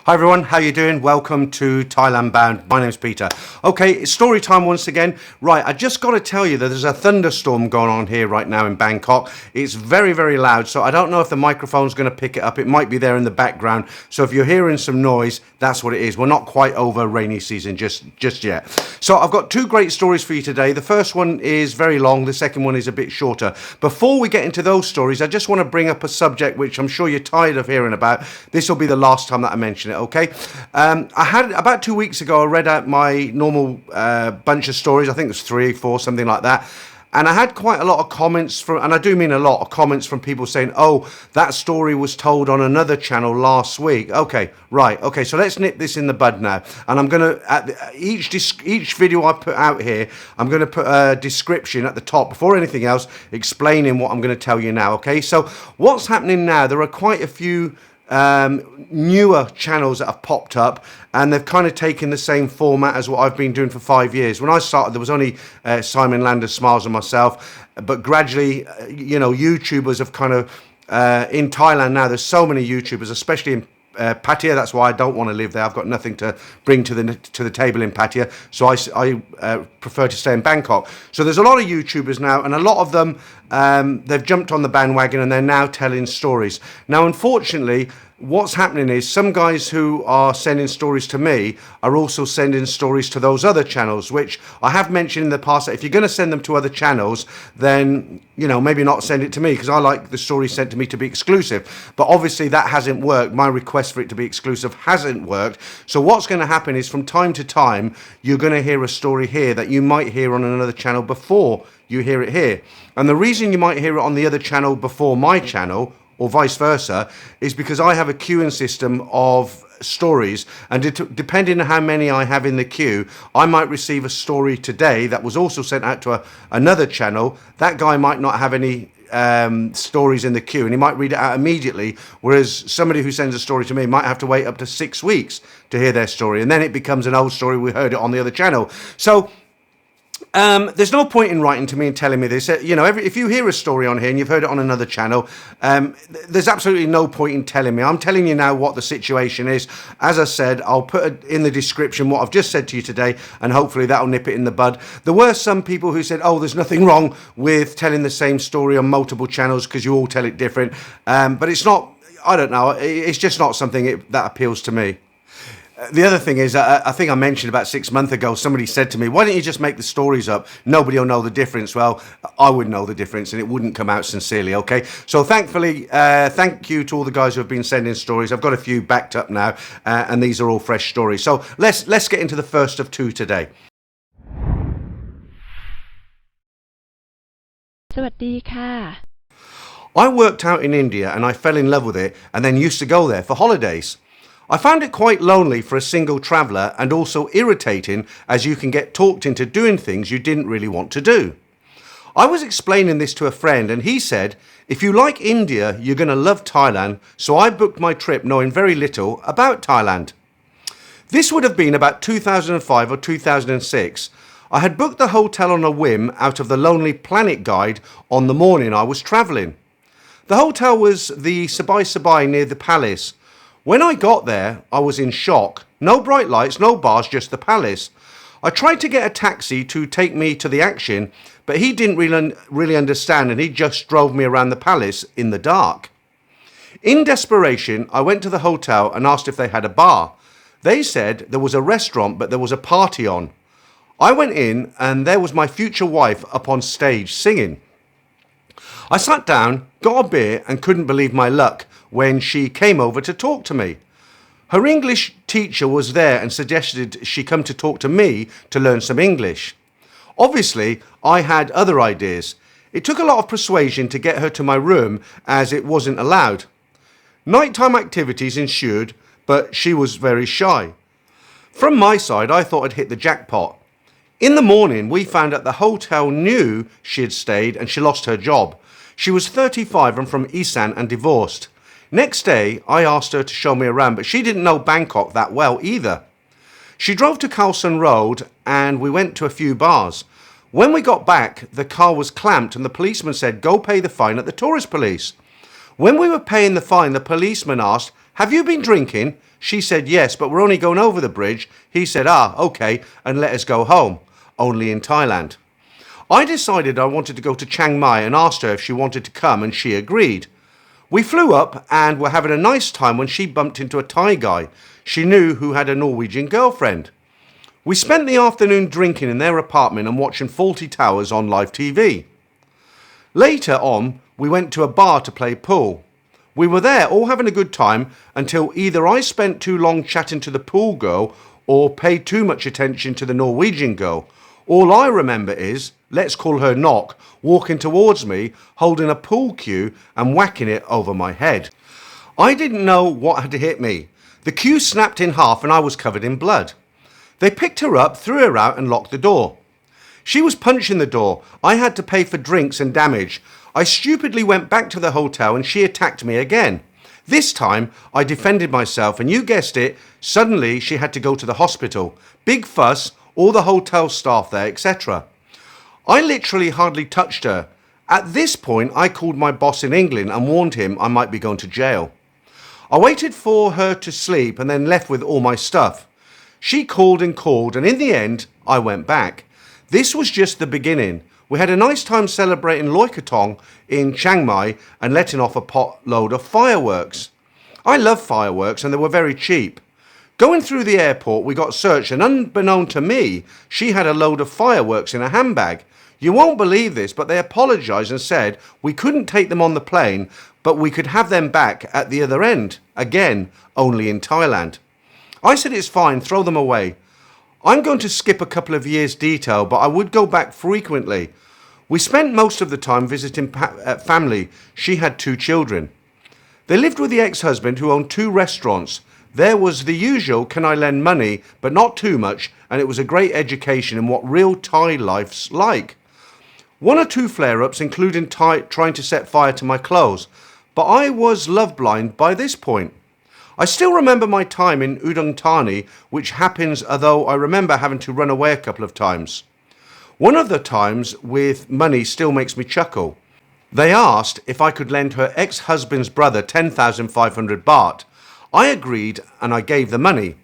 Hi everyone, how you doing? Welcome to Thailand Bound. My name's Peter. Okay, it's story time once again. Right, I just got to tell you that there's a thunderstorm going on here right now in Bangkok. It's very, very loud, so I don't know if the microphone's going to pick it up. It might be there in the background. So if you're hearing some noise, that's what it is. We're not quite over rainy season just yet. So I've got two great stories for you today. The first one is very long. The second one is a bit shorter. Before we get into those stories, I just want to bring up a subject which I'm sure you're tired of hearing about. This will be the last time that I mention it. Okay, I had about 2 weeks ago. I read out my normal bunch of stories. I think it was 3, 4, something like that. And I had quite a lot of comments from, and I do mean a lot of comments from people saying, "Oh, that story was told on another channel last week." Okay, right. Okay, so let's nip this in the bud now. And I'm gonna each video I put out here, I'm gonna put a description at the top before anything else, explaining what I'm gonna tell you now. Okay, so what's happening now? There are quite a few newer channels that have popped up, and they've kind of taken the same format as what I've been doing for 5 years. When I started, there was only Simon Landers Smiles and myself, but gradually, YouTubers have kind of in Thailand now. There's so many YouTubers, especially in Pattaya. That's why I don't want to live there. I've got nothing to bring to the table in Pattaya, so I prefer to stay in Bangkok. So there's a lot of YouTubers now, and a lot of them they've jumped on the bandwagon and they're now telling stories. Now, unfortunately, what's happening is some guys who are sending stories to me are also sending stories to those other channels, which I have mentioned in the past that if you're going to send them to other channels, then maybe not send it to me, because I like the story sent to me to be exclusive. But obviously that hasn't worked. My request for it to be exclusive hasn't worked. So what's going to happen is from time to time you're going to hear a story here that you might hear on another channel before you hear it here. And the reason you might hear it on the other channel before my channel, or vice versa, is because I have a queuing system of stories, and depending on how many I have in the queue, I might receive a story today that was also sent out to another channel. That guy might not have any stories in the queue, and he might read it out immediately, whereas somebody who sends a story to me might have to wait up to 6 weeks to hear their story, and then it becomes an old story. We heard it on the other channel. So there's no point in writing to me and telling me this. If you hear a story on here and you've heard it on another channel, there's absolutely no point in telling me. I'm telling you now what the situation is. As I said, I'll put in the description what I've just said to you today, and hopefully that'll nip it in the bud. There were some people who said, "Oh, there's nothing wrong with telling the same story on multiple channels because you all tell it different." But it's not, I don't know, it's just not something that appeals to me. The other thing is, I think I mentioned about 6 months ago, somebody said to me, "Why don't you just make the stories up? Nobody will know the difference." Well, I would know the difference, and it wouldn't come out sincerely, okay? So thankfully, thank you to all the guys who have been sending stories. I've got a few backed up now, and these are all fresh stories. So let's get into the first of two today. สวัสดีค่ะ I worked out in India, and I fell in love with it, and then used to go there for holidays. I found it quite lonely for a single traveller, and also irritating as you can get talked into doing things you didn't really want to do. I was explaining this to a friend, and he said, "If you like India, you're going to love Thailand," so I booked my trip knowing very little about Thailand. This would have been about 2005 or 2006. I had booked the hotel on a whim out of the Lonely Planet guide on the morning I was travelling. The hotel was the Soi near the palace. When I got there, I was in shock. No bright lights, no bars, just the palace. I tried to get a taxi to take me to the action, but he didn't really understand, and he just drove me around the palace in the dark. In desperation, I went to the hotel and asked if they had a bar. They said there was a restaurant, but there was a party on. I went in, and there was my future wife up on stage singing. I sat down, got a beer, and couldn't believe my luck when she came over to talk to me. Her English teacher was there and suggested she come to talk to me to learn some English. Obviously, I had other ideas. It took a lot of persuasion to get her to my room, as it wasn't allowed. Nighttime activities ensued, but she was very shy. From my side, I thought I'd hit the jackpot. In the morning, we found out the hotel knew she had stayed and she lost her job. She was 35 and from Isan and divorced. Next day, I asked her to show me around, but she didn't know Bangkok that well either. She drove to Khao San Road, and we went to a few bars. When we got back, the car was clamped, and the policeman said, "Go pay the fine at the tourist police." When we were paying the fine, the policeman asked, "Have you been drinking?" She said, "Yes, but we're only going over the bridge." He said, "Ah, okay, and let us go home." Only in Thailand. I decided I wanted to go to Chiang Mai and asked her if she wanted to come, and she agreed. We flew up and were having a nice time when she bumped into a Thai guy she knew who had a Norwegian girlfriend. We spent the afternoon drinking in their apartment and watching Fawlty Towers on live TV. Later on, we went to a bar to play pool. We were there all having a good time until either I spent too long chatting to the pool girl or paid too much attention to the Norwegian girl. All I remember is, let's call her Knock, walking towards me, holding a pool cue and whacking it over my head. I didn't know what had hit me. The cue snapped in half and I was covered in blood. They picked her up, threw her out and locked the door. She was punching the door. I had to pay for drinks and damage. I stupidly went back to the hotel and she attacked me again. This time I defended myself and you guessed it, suddenly she had to go to the hospital. Big fuss, all the hotel staff there, etc. I literally hardly touched her. At this point I called my boss in England and warned him I might be going to jail. I waited for her to sleep and then left with all my stuff. She called and in the end I went back. This was just the beginning. We had a nice time celebrating Loi Krathong in Chiang Mai and letting off a pot load of fireworks. I love fireworks and they were very cheap. Going through the airport we got searched and unbeknown to me, she had a load of fireworks in a handbag. You won't believe this, but they apologised and said we couldn't take them on the plane, but we could have them back at the other end. Again, only in Thailand. I said it's fine, throw them away. I'm going to skip a couple of years' detail, but I would go back frequently. We spent most of the time visiting family. She had 2 children. They lived with the ex-husband who owned 2 restaurants. There was the usual, can I lend money, but not too much, and it was a great education in what real Thai life's like. 1 or 2 flare-ups, including trying to set fire to my clothes, but I was love blind by this point. I still remember my time in Udon Thani, which happens although I remember having to run away a couple of times. One of the times with money still makes me chuckle. They asked if I could lend her ex-husband's brother 10,500 baht. I agreed and I gave the money.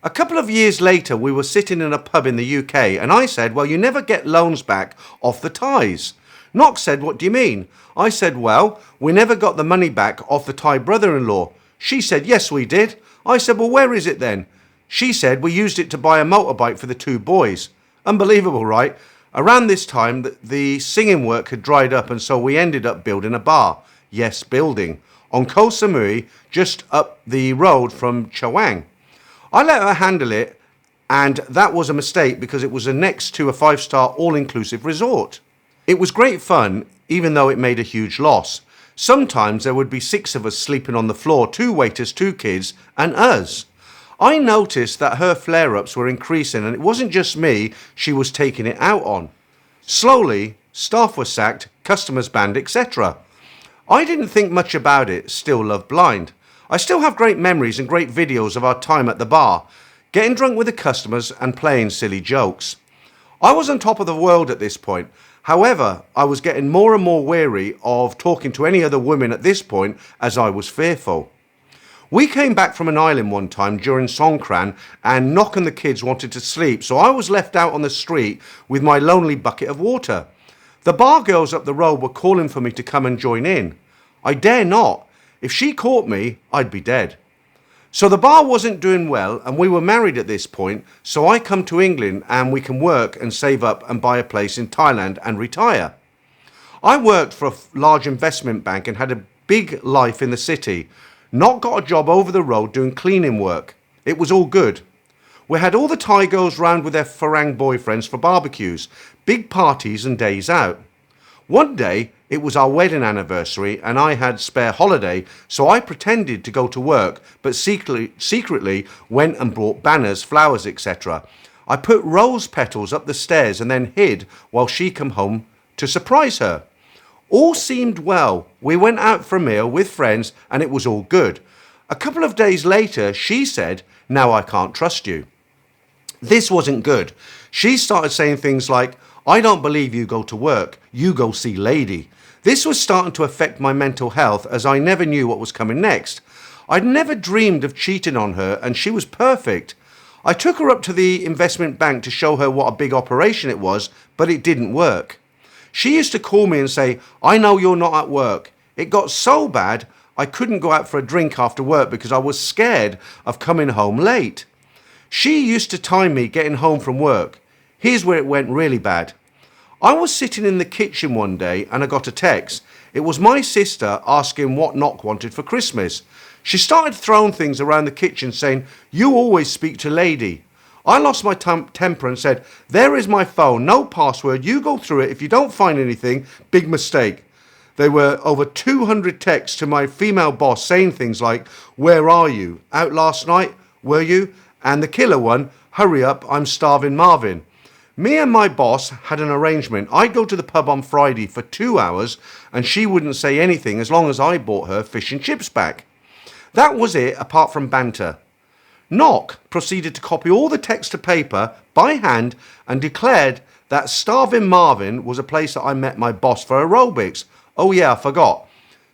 A couple of years later we were sitting in a pub in the UK and I said, well, you never get loans back off the Thais. Knox said, what do you mean? I said, well, we never got the money back off the Thai brother-in-law. She said, yes, we did. I said, well, where is it then? She said, we used it to buy a motorbike for the 2 boys. Unbelievable, right? Around this time, the singing work had dried up and so we ended up building a bar. Yes, building. On Koh Samui, just up the road from Chawang. I let her handle it and that was a mistake because it was next to a 5-star all-inclusive resort. It was great fun, even though it made a huge loss. Sometimes there would be 6 of us sleeping on the floor, 2 waiters, 2 kids, and us. I noticed that her flare-ups were increasing and it wasn't just me she was taking it out on. Slowly, staff were sacked, customers banned, etc. I didn't think much about it, still love blind. I still have great memories and great videos of our time at the bar, getting drunk with the customers and playing silly jokes. I was on top of the world at this point. However, I was getting more and more wary of talking to any other women at this point as I was fearful. We came back from an island one time during Songkran and Knock and the kids wanted to sleep, so I was left out on the street with my lonely bucket of water. The bar girls up the road were calling for me to come and join in. I dare not. If she caught me, I'd be dead. So the bar wasn't doing well and we were married at this point, so I come to England and we can work and save up and buy a place in Thailand and retire. I worked for a large investment bank and had a big life in the city. Not got a job over the road doing cleaning work. It was all good. We had all the Thai girls round with their Farang boyfriends for barbecues, big parties and days out. One day, it was our wedding anniversary and I had spare holiday, so I pretended to go to work, but secretly went and brought banners, flowers, etc. I put rose petals up the stairs and then hid while she came home to surprise her. All seemed well. We went out for a meal with friends and it was all good. A couple of days later, she said, now I can't trust you. This wasn't good. She started saying things like, I don't believe you go to work. You go see lady. This was starting to affect my mental health as I never knew what was coming next. I'd never dreamed of cheating on her and she was perfect. I took her up to the investment bank to show her what a big operation it was, but it didn't work. She used to call me and say, "I know you're not at work." It got so bad I couldn't go out for a drink after work because I was scared of coming home late. She used to time me getting home from work. Here's where it went really bad. I was sitting in the kitchen one day and I got a text. It was my sister asking what Nock wanted for Christmas. She started throwing things around the kitchen saying, "You always speak to lady." I lost my temper and said, "There is my phone, no password, you go through it. If you don't find anything, big mistake." There were over 200 texts to my female boss saying things like, "Where are you? Out last night? Were you?" And the killer one, "Hurry up, I'm starving Marvin." Me and my boss had an arrangement. I'd go to the pub on Friday for 2 hours and she wouldn't say anything as long as I bought her fish and chips back. That was it, apart from banter. Nock proceeded to copy all the text to paper by hand and declared that Starving Marvin was a place that I met my boss for aerobics. Oh yeah, I forgot.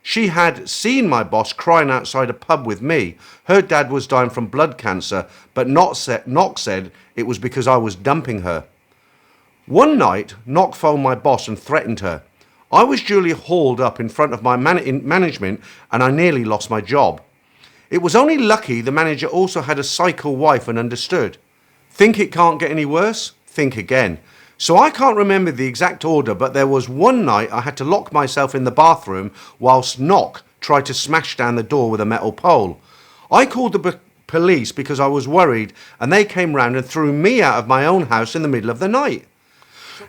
She had seen my boss crying outside a pub with me. Her dad was dying from blood cancer, but Nock said it was because I was dumping her. One night, Nock phoned my boss and threatened her. I was duly hauled up in front of my management and I nearly lost my job. It was only lucky the manager also had a psycho wife and understood. Think it can't get any worse? Think again. So I can't remember the exact order, but there was one night I had to lock myself in the bathroom whilst Nock tried to smash down the door with a metal pole. I called the police because I was worried and they came round and threw me out of my own house in the middle of the night.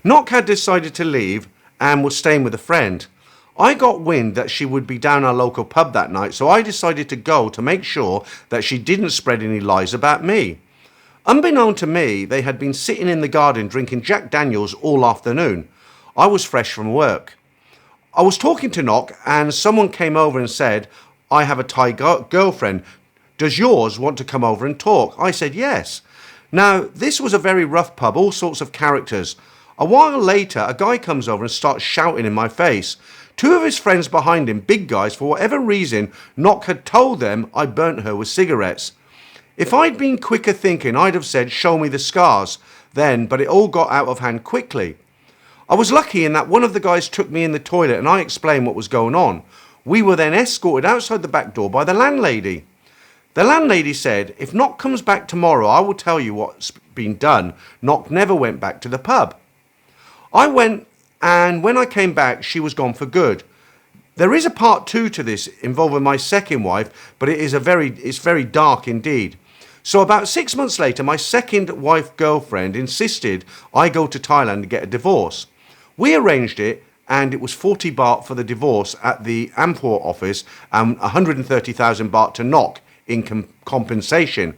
Nock had decided to leave and was staying with a friend. I got wind that she would be down our local pub that night, so I decided to go to make sure that she didn't spread any lies about me. Unbeknown to me, they had been sitting in the garden drinking Jack Daniels all afternoon. I was fresh from work. I was talking to Nock and someone came over and said, "I have a Thai girlfriend. Does yours want to come over and talk?" I said yes. Now, this was a very rough pub, all sorts of characters. A while later, a guy comes over and starts shouting in my face. Two of his friends behind him, big guys, for whatever reason, Nock had told them I burnt her with cigarettes. If I'd been quicker thinking, I'd have said, "Show me the scars," then, but it all got out of hand quickly. I was lucky in that one of the guys took me in the toilet and I explained what was going on. We were then escorted outside the back door by the landlady. The landlady said, "If Nock comes back tomorrow, I will tell you what's been done." Nock never went back to the pub. I went, and when I came back, she was gone for good. There is a part 2 to this involving my second wife, but it's very dark indeed. So about 6 months later, my second wife girlfriend insisted I go to Thailand to get a divorce. We arranged it, and it was 40 baht for the divorce at the Ampur office and 130,000 baht to Nock in compensation.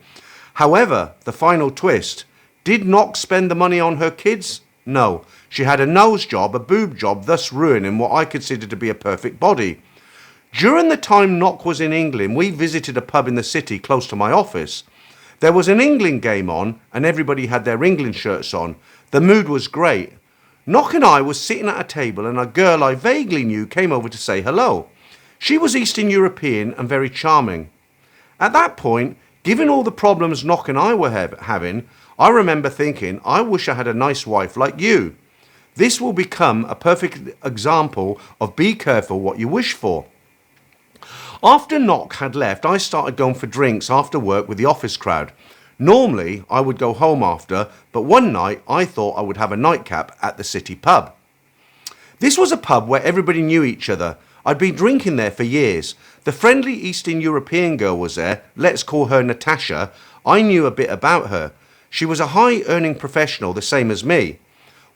However, the final twist, did Nock spend the money on her kids? No. She had a nose job, a boob job, thus ruining what I considered to be a perfect body. During the time Nock was in England, we visited a pub in the city close to my office. There was an England game on and everybody had their England shirts on. The mood was great. Nock and I were sitting at a table and a girl I vaguely knew came over to say hello. She was Eastern European and very charming. At that point, given all the problems Nock and I were having, I remember thinking, I wish I had a nice wife like you. This will become a perfect example of be careful what you wish for. After Nock had left, I started going for drinks after work with the office crowd. Normally, I would go home after, but one night I thought I would have a nightcap at the city pub. This was a pub where everybody knew each other. I'd been drinking there for years. The friendly Eastern European girl was there, let's call her Natasha. I knew a bit about her. She was a high-earning professional, the same as me.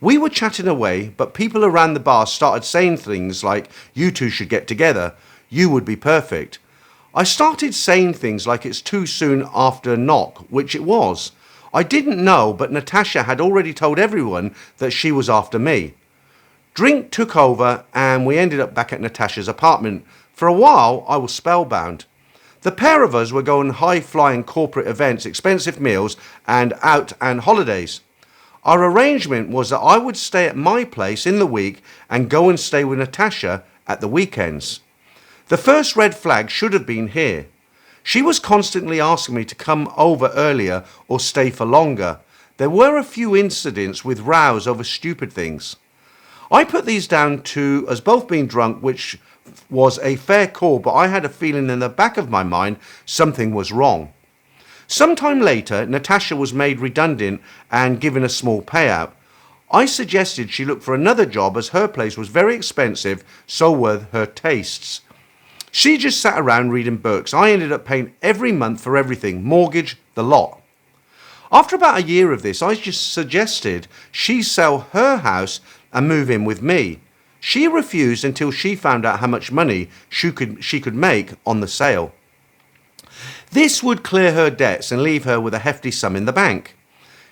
We were chatting away, but people around the bar started saying things like, "You two should get together. You would be perfect." I started saying things like it's too soon after Nock, which it was. I didn't know, but Natasha had already told everyone that she was after me. Drink took over and we ended up back at Natasha's apartment. For a while, I was spellbound. The pair of us were going high-flying corporate events, expensive meals, and out and holidays. Our arrangement was that I would stay at my place in the week and go and stay with Natasha at the weekends. The first red flag should have been here. She was constantly asking me to come over earlier or stay for longer. There were a few incidents with rows over stupid things. I put these down to us both being drunk, which was a fair call, but I had a feeling in the back of my mind something was wrong. Sometime later, Natasha was made redundant and given a small payout. I suggested she look for another job as her place was very expensive, so were her tastes. She just sat around reading books. I ended up paying every month for everything, mortgage, the lot. After about a year of this, I just suggested she sell her house and move in with me. She refused until she found out how much money she could make on the sale. This would clear her debts and leave her with a hefty sum in the bank.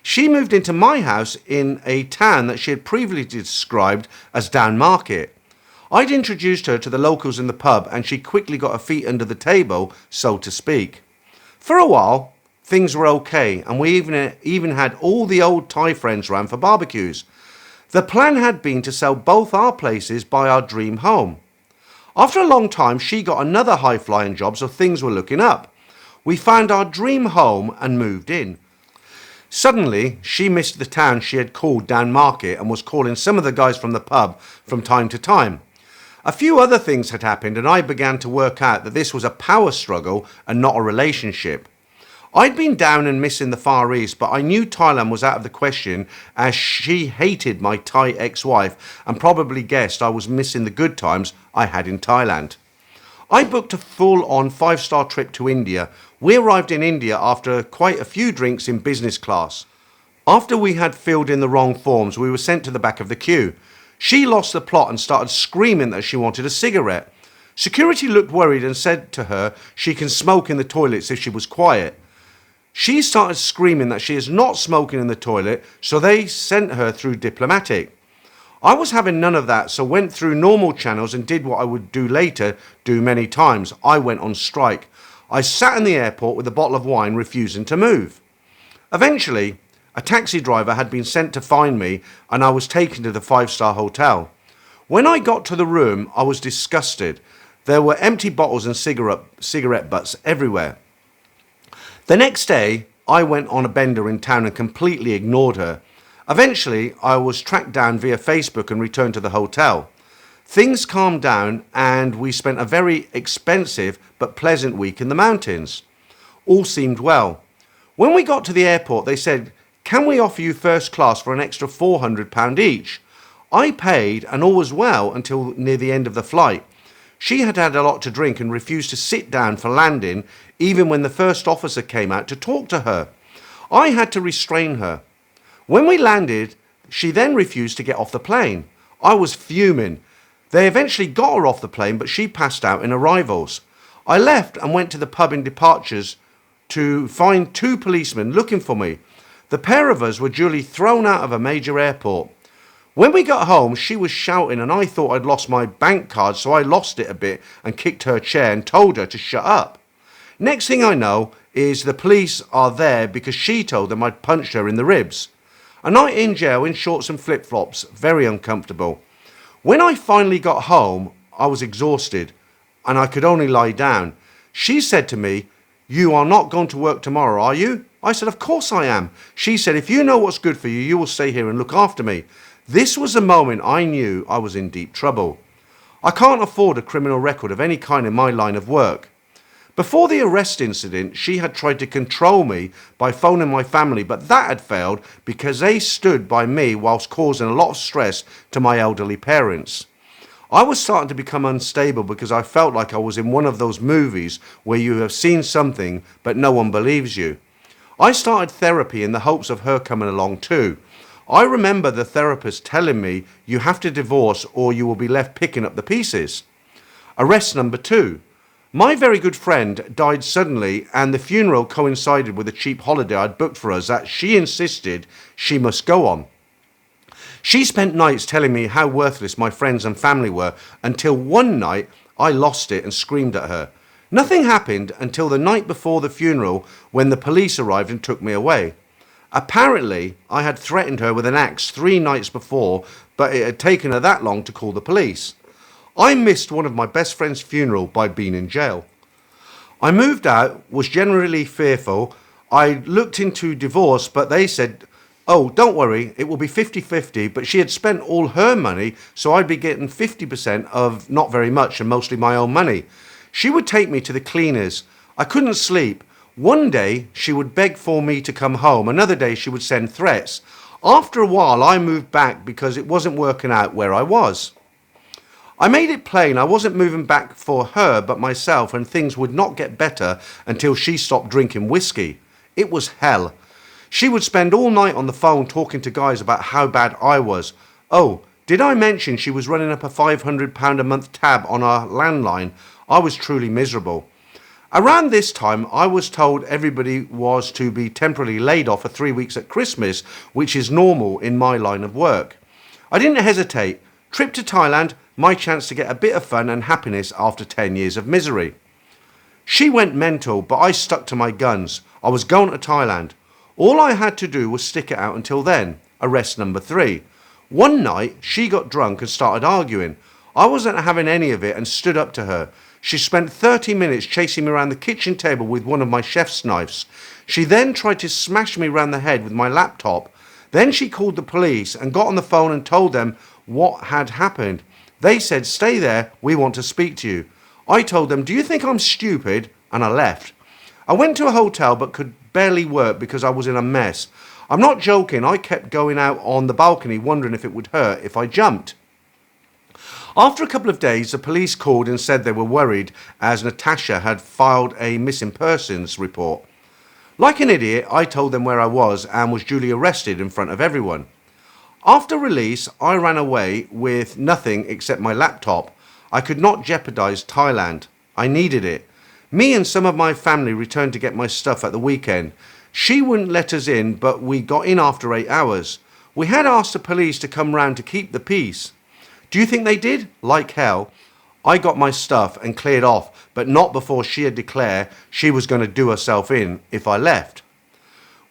She moved into my house in a town that she had previously described as down market. I'd introduced her to the locals in the pub and she quickly got her feet under the table, so to speak. For a while, things were okay and we even had all the old Thai friends round for barbecues. The plan had been to sell both our places by our dream home. After a long time, she got another high-flying job, so things were looking up. We found our dream home and moved in. Suddenly, she missed the town she had called down market and was calling some of the guys from the pub from time to time. A few other things had happened and I began to work out that this was a power struggle and not a relationship. I'd been down and missing the Far East, but I knew Thailand was out of the question as she hated my Thai ex-wife and probably guessed I was missing the good times I had in Thailand. I booked a full-on 5-star trip to India. We arrived in India after quite a few drinks in business class. After we had filled in the wrong forms, we were sent to the back of the queue. She lost the plot and started screaming that she wanted a cigarette. Security looked worried and said to her she can smoke in the toilets if she was quiet. She started screaming that she is not smoking in the toilet, so they sent her through diplomatic. I was having none of that, so went through normal channels and did what I would do later, do many times. I went on strike. I sat in the airport with a bottle of wine, refusing to move. Eventually, a taxi driver had been sent to find me and I was taken to the 5-star hotel. When I got to the room, I was disgusted. There were empty bottles and cigarette butts everywhere. The next day, I went on a bender in town and completely ignored her. Eventually, I was tracked down via Facebook and returned to the hotel. Things calmed down and we spent a very expensive but pleasant week in the mountains. All seemed well. When we got to the airport, they said, "Can we offer you first class for an extra £400 each?" I paid and all was well until near the end of the flight. She had had a lot to drink and refused to sit down for landing, even when the first officer came out to talk to her. I had to restrain her. When we landed, she then refused to get off the plane. I was fuming. They eventually got her off the plane, but she passed out in arrivals. I left and went to the pub in departures to find 2 policemen looking for me. The pair of us were duly thrown out of a major airport. When we got home, she was shouting and I thought I'd lost my bank card, so I lost it a bit and kicked her chair and told her to shut up. Next thing I know is the police are there because she told them I'd punched her in the ribs. A night in jail in shorts and flip-flops, very uncomfortable. When I finally got home, I was exhausted and I could only lie down. She said to me, "You are not going to work tomorrow, are you?" I said, "Of course I am." She said, "If you know what's good for you, you will stay here and look after me." This was the moment I knew I was in deep trouble. I can't afford a criminal record of any kind in my line of work. Before the arrest incident, she had tried to control me by phoning my family, but that had failed because they stood by me whilst causing a lot of stress to my elderly parents. I was starting to become unstable because I felt like I was in one of those movies where you have seen something but no one believes you. I started therapy in the hopes of her coming along too. I remember the therapist telling me, "You have to divorce or you will be left picking up the pieces." Arrest number 2. My very good friend died suddenly and the funeral coincided with a cheap holiday I'd booked for us that she insisted she must go on. She spent nights telling me how worthless my friends and family were until one night I lost it and screamed at her. Nothing happened until the night before the funeral when the police arrived and took me away. Apparently, I had threatened her with an axe 3 nights before, but it had taken her that long to call the police. I missed one of my best friend's funeral by being in jail. I moved out, was generally fearful. I looked into divorce, but they said, oh, don't worry, it will be 50-50, but she had spent all her money, so I'd be getting 50% of not very much and mostly my own money. She would take me to the cleaners. I couldn't sleep. One day, she would beg for me to come home. Another day, she would send threats. After a while, I moved back because it wasn't working out where I was. I made it plain I wasn't moving back for her but myself, and things would not get better until she stopped drinking whiskey. It was hell. She would spend all night on the phone talking to guys about how bad I was. Oh, did I mention she was running up a £500 a month tab on our landline? I was truly miserable. Around this time, I was told everybody was to be temporarily laid off for 3 weeks at Christmas, which is normal in my line of work. I didn't hesitate. Trip to Thailand, my chance to get a bit of fun and happiness after 10 years of misery. She went mental, but I stuck to my guns. I was going to Thailand. All I had to do was stick it out until then. Arrest number 3. One night, she got drunk and started arguing. I wasn't having any of it and stood up to her. She spent 30 minutes chasing me around the kitchen table with one of my chef's knives. She then tried to smash me around the head with my laptop. Then she called the police and got on the phone and told them what had happened. They said, stay there, we want to speak to you. I told them, do you think I'm stupid? And I left. I went to a hotel but could barely work because I was in a mess. I'm not joking, I kept going out on the balcony wondering if it would hurt if I jumped. After a couple of days, the police called and said they were worried as Natasha had filed a missing persons report. Like an idiot, I told them where I was and was duly arrested in front of everyone. After release, I ran away with nothing except my laptop. I could not jeopardize Thailand. I needed it. Me and some of my family returned to get my stuff at the weekend. She wouldn't let us in, but we got in after 8 hours. We had asked the police to come round to keep the peace. Do you think they did? Like hell. I got my stuff and cleared off, but not before she had declared she was going to do herself in if I left.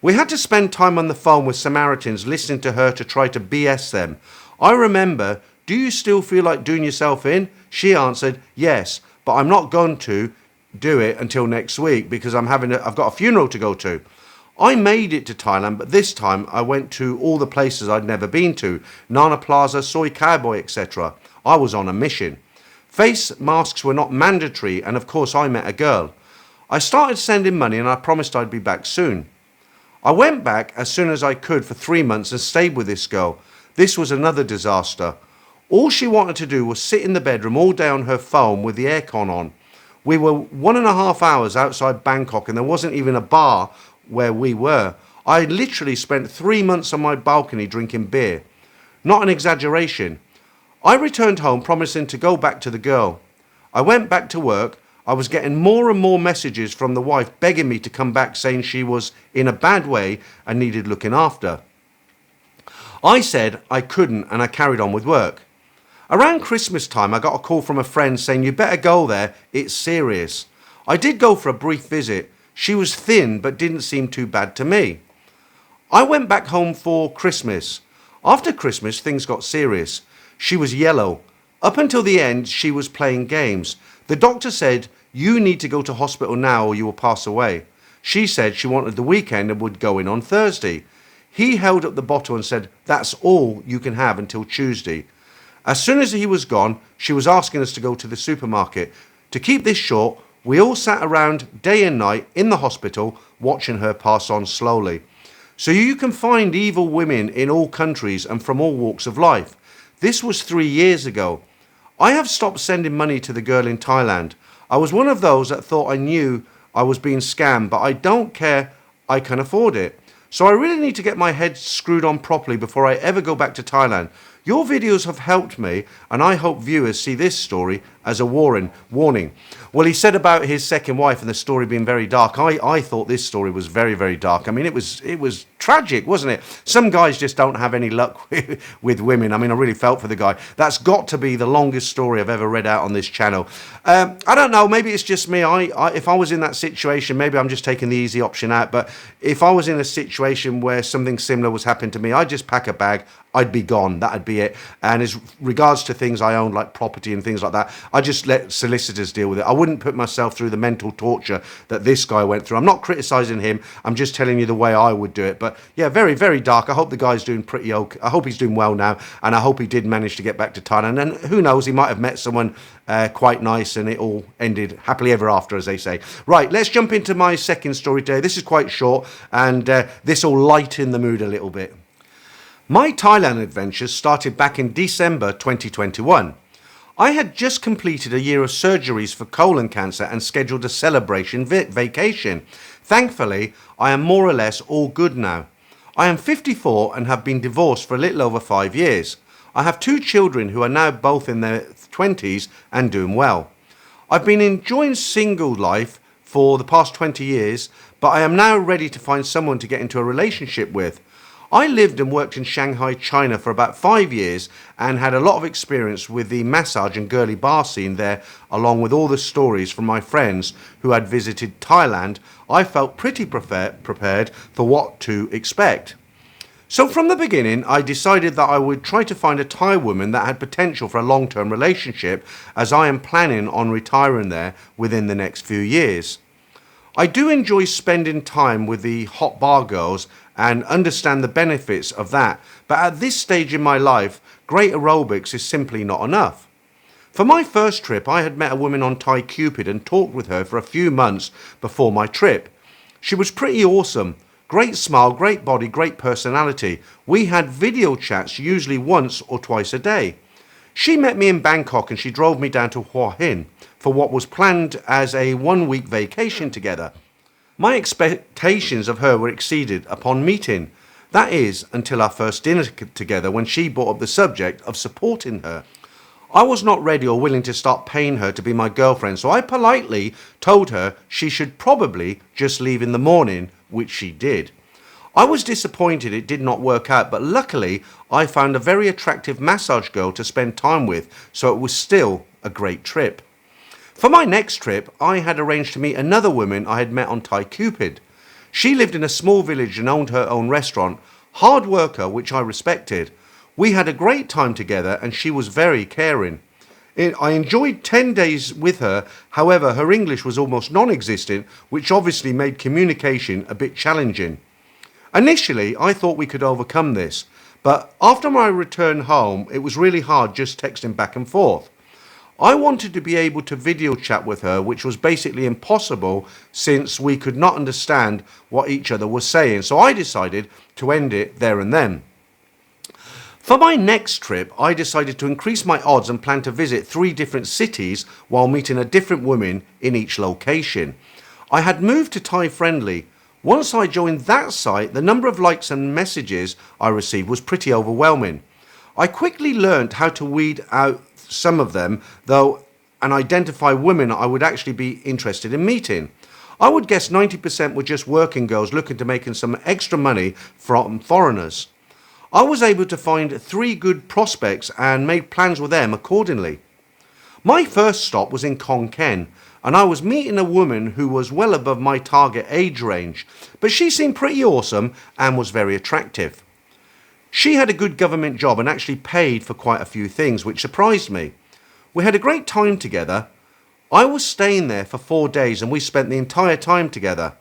We had to spend time on the phone with Samaritans listening to her to try to BS them. I remember, do you still feel like doing yourself in? She answered, yes, but I'm not going to do it until next week because I've got a funeral to go to. I made it to Thailand, but this time I went to all the places I'd never been to. Nana Plaza, Soi Cowboy, etc. I was on a mission. Face masks were not mandatory, and of course I met a girl. I started sending money and I promised I'd be back soon. I went back as soon as I could for 3 months and stayed with this girl. This was another disaster. All she wanted to do was sit in the bedroom all day on her phone with the aircon on. We were 1.5 hours outside Bangkok and there wasn't even a bar where we were. I literally spent 3 months on my balcony drinking beer. Not an exaggeration. I returned home promising to go back to the girl. I went back to work. I was getting more and more messages from the wife begging me to come back, saying she was in a bad way and needed looking after. I said I couldn't and I carried on with work. Around Christmas time, I got a call from a friend saying, you better go there, it's serious. I did go for a brief visit. She was thin but didn't seem too bad to me. I went back home for Christmas. After Christmas, things got serious. She was yellow. Up until the end, she was playing games. The doctor said, you need to go to hospital now or you will pass away. She said she wanted the weekend and would go in on Thursday. He held up the bottle and said, that's all you can have until Tuesday. As soon as he was gone, she was asking us to go to the supermarket. To keep this short, we all sat around day and night in the hospital watching her pass on slowly. So you can find evil women in all countries and from all walks of life. This was 3 years ago. I have stopped sending money to the girl in Thailand. I was one of those that thought I knew I was being scammed, but I don't care, I can afford it. So I really need to get my head screwed on properly before I ever go back to Thailand. Your videos have helped me, and I hope viewers see this story as a warning. Well, he said about his second wife and the story being very dark. I thought this story was very, very dark. I mean, it was tragic, wasn't it? Some guys just don't have any luck with women. I mean, I really felt for the guy. That's got to be the longest story I've ever read out on this channel. I don't know. Maybe it's just me. If I was in that situation, maybe I'm just taking the easy option out. But if I was in a situation where something similar was happening to me, I'd just pack a bag. I'd be gone. That'd be it. And as regards to things I own, like property and things like that, I just let solicitors deal with it. I wouldn't put myself through the mental torture that this guy went through. I'm not criticising him. I'm just telling you the way I would do it. But yeah, very, very dark. I hope the guy's doing pretty okay. I hope he's doing well now. And I hope he did manage to get back to Thailand. And who knows, he might have met someone quite nice and it all ended happily ever after, as they say. Right, let's jump into my second story today. This is quite short and this will lighten the mood a little bit. My Thailand adventures started back in December 2021. I had just completed a year of surgeries for colon cancer and scheduled a celebration vacation. Thankfully, I am more or less all good now. I am 54 and have been divorced for a little over 5 years. I have 2 children who are now both in their 20s and doing well. I've been enjoying single life for the past 20 years, but I am now ready to find someone to get into a relationship with. I lived and worked in Shanghai, China for about 5 years and had a lot of experience with the massage and girly bar scene there, along with all the stories from my friends who had visited Thailand. I felt pretty prepared for what to expect. So from the beginning, I decided that I would try to find a Thai woman that had potential for a long-term relationship, as I am planning on retiring there within the next few years. I do enjoy spending time with the hot bar girls and understand the benefits of that, but at this stage in my life, great aerobics is simply not enough. For my first trip, I had met a woman on ThaiCupid and talked with her for a few months before my trip. She was pretty awesome. Great smile, great body, great personality. We had video chats usually once or twice a day. She met me in Bangkok and she drove me down to Hua Hin for what was planned as a 1-week vacation together. My expectations of her were exceeded upon meeting. That is, until our first dinner together when she brought up the subject of supporting her. I was not ready or willing to start paying her to be my girlfriend, so I politely told her she should probably just leave in the morning, which she did. I was disappointed it did not work out, but luckily I found a very attractive massage girl to spend time with, so it was still a great trip. For my next trip, I had arranged to meet another woman I had met on ThaiCupid. She lived in a small village and owned her own restaurant. Hard worker, which I respected. We had a great time together and she was very caring. I enjoyed 10 days with her, however her English was almost non-existent, which obviously made communication a bit challenging. Initially, I thought we could overcome this, but after my return home, it was really hard just texting back and forth. I wanted to be able to video chat with her, which was basically impossible since we could not understand what each other was saying, so I decided to end it there and then. For my next trip, I decided to increase my odds and plan to visit 3 different cities while meeting a different woman in each location. I had moved to Thai Friendly. Once I joined that site, the number of likes and messages I received was pretty overwhelming. I quickly learned how to weed out some of them, though, and identify women I would actually be interested in meeting. I would guess 90% were just working girls looking to make some extra money from foreigners. I was able to find 3 good prospects and made plans with them accordingly. My first stop was in Khon Kaen, and I was meeting a woman who was well above my target age range, but she seemed pretty awesome and was very attractive. She had a good government job and actually paid for quite a few things, which surprised me. We had a great time together. I was staying there for 4 days and we spent the entire time together.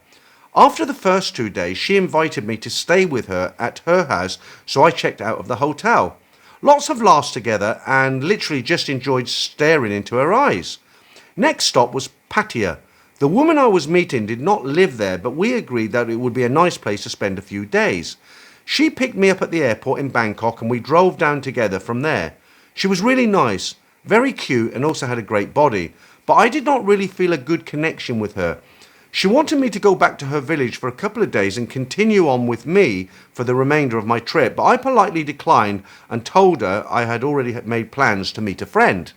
After the first 2 days, she invited me to stay with her at her house, so I checked out of the hotel. Lots of laughs together and literally just enjoyed staring into her eyes. Next stop was Pattaya. The woman I was meeting did not live there, but we agreed that it would be a nice place to spend a few days. She picked me up at the airport in Bangkok and we drove down together from there. She was really nice, very cute and also had a great body, but I did not really feel a good connection with her. She wanted me to go back to her village for a couple of days and continue on with me for the remainder of my trip, but I politely declined and told her I had already made plans to meet a friend.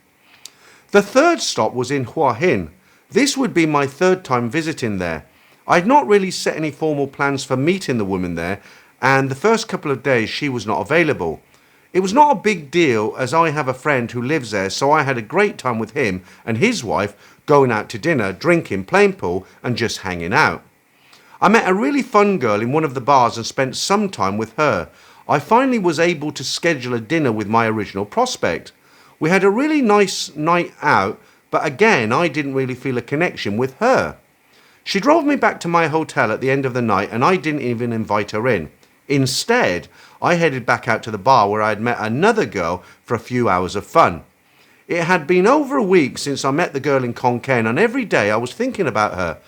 The third stop was in Hua Hin. This would be my third time visiting there. I'd not really set any formal plans for meeting the woman there, and the first couple of days she was not available. It was not a big deal as I have a friend who lives there, so I had a great time with him and his wife going out to dinner, drinking, playing pool and just hanging out. I met a really fun girl in one of the bars and spent some time with her. I finally was able to schedule a dinner with my original prospect. We had a really nice night out, but again I didn't really feel a connection with her. She drove me back to my hotel at the end of the night and I didn't even invite her in. Instead, I headed back out to the bar where I had met another girl for a few hours of fun. It had been over a week since I met the girl in Khon Kaen and every day I was thinking about her.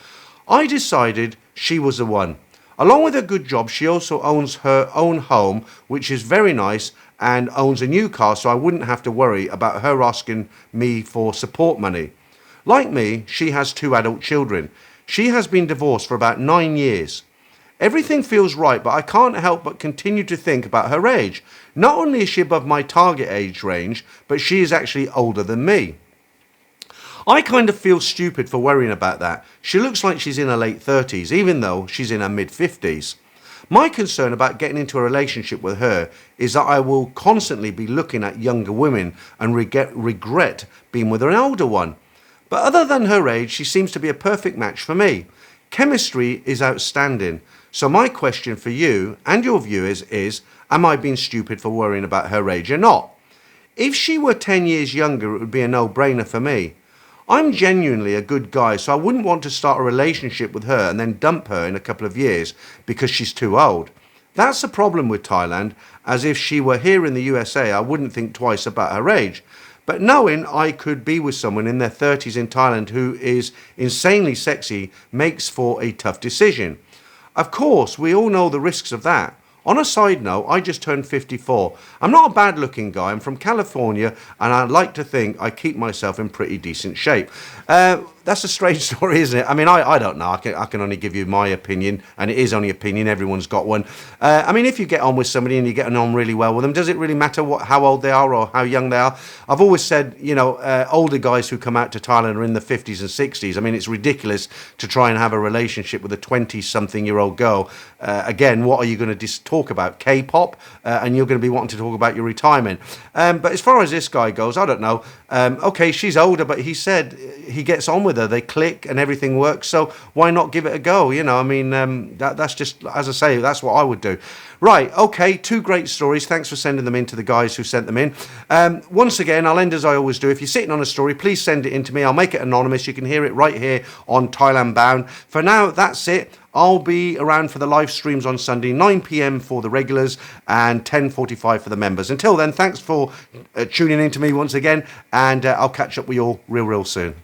I decided she was the one. Along with a good job, she also owns her own home, which is very nice, and owns a new car, so I wouldn't have to worry about her asking me for support money. Like me, she has 2 adult children. She has been divorced for about 9 years. Everything feels right, but I can't help but continue to think about her age. Not only is she above my target age range, but she is actually older than me. I kind of feel stupid for worrying about that. She looks like she's in her late 30s, even though she's in her mid 50s. My concern about getting into a relationship with her is that I will constantly be looking at younger women and regret being with an older one. But other than her age, she seems to be a perfect match for me. Chemistry is outstanding. So my question for you and your viewers is, am I being stupid for worrying about her age or not? If she were 10 years younger, it would be a no-brainer for me. I'm genuinely a good guy, so I wouldn't want to start a relationship with her and then dump her in a couple of years because she's too old. That's the problem with Thailand, as if she were here in the USA, I wouldn't think twice about her age. But knowing I could be with someone in their 30s in Thailand who is insanely sexy makes for a tough decision. Of course, we all know the risks of that. On a side note, I just turned 54. I'm not a bad looking guy. I'm from California and I like to think I keep myself in pretty decent shape. That's a strange story, isn't it? I mean, I don't know. I can only give you my opinion, and it is only opinion. Everyone's got one. I mean, if you get on with somebody and you're getting on really well with them, does it really matter how old they are or how young they are? I've always said, you know, older guys who come out to Thailand are in the 50s and 60s. I mean, it's ridiculous to try and have a relationship with a 20-something-year-old girl. Again, what are you going to talk about? K-pop? And you're going to be wanting to talk about your retirement. But as far as this guy goes, I don't know. Okay, she's older, but he said he gets on with her. They click and everything works. So why not give it a go? You know, I mean, that's just, as I say, that's what I would do. Right, okay, 2 great stories. Thanks for sending them in to the guys who sent them in. Once again, I'll end as I always do. If you're sitting on a story, please send it in to me. I'll make it anonymous. You can hear it right here on Thailand Bound. For now, that's it. I'll be around for the live streams on Sunday, 9 p.m. for the regulars and 10:45 for the members. Until then, thanks for tuning in to me once again, and I'll catch up with you all real soon.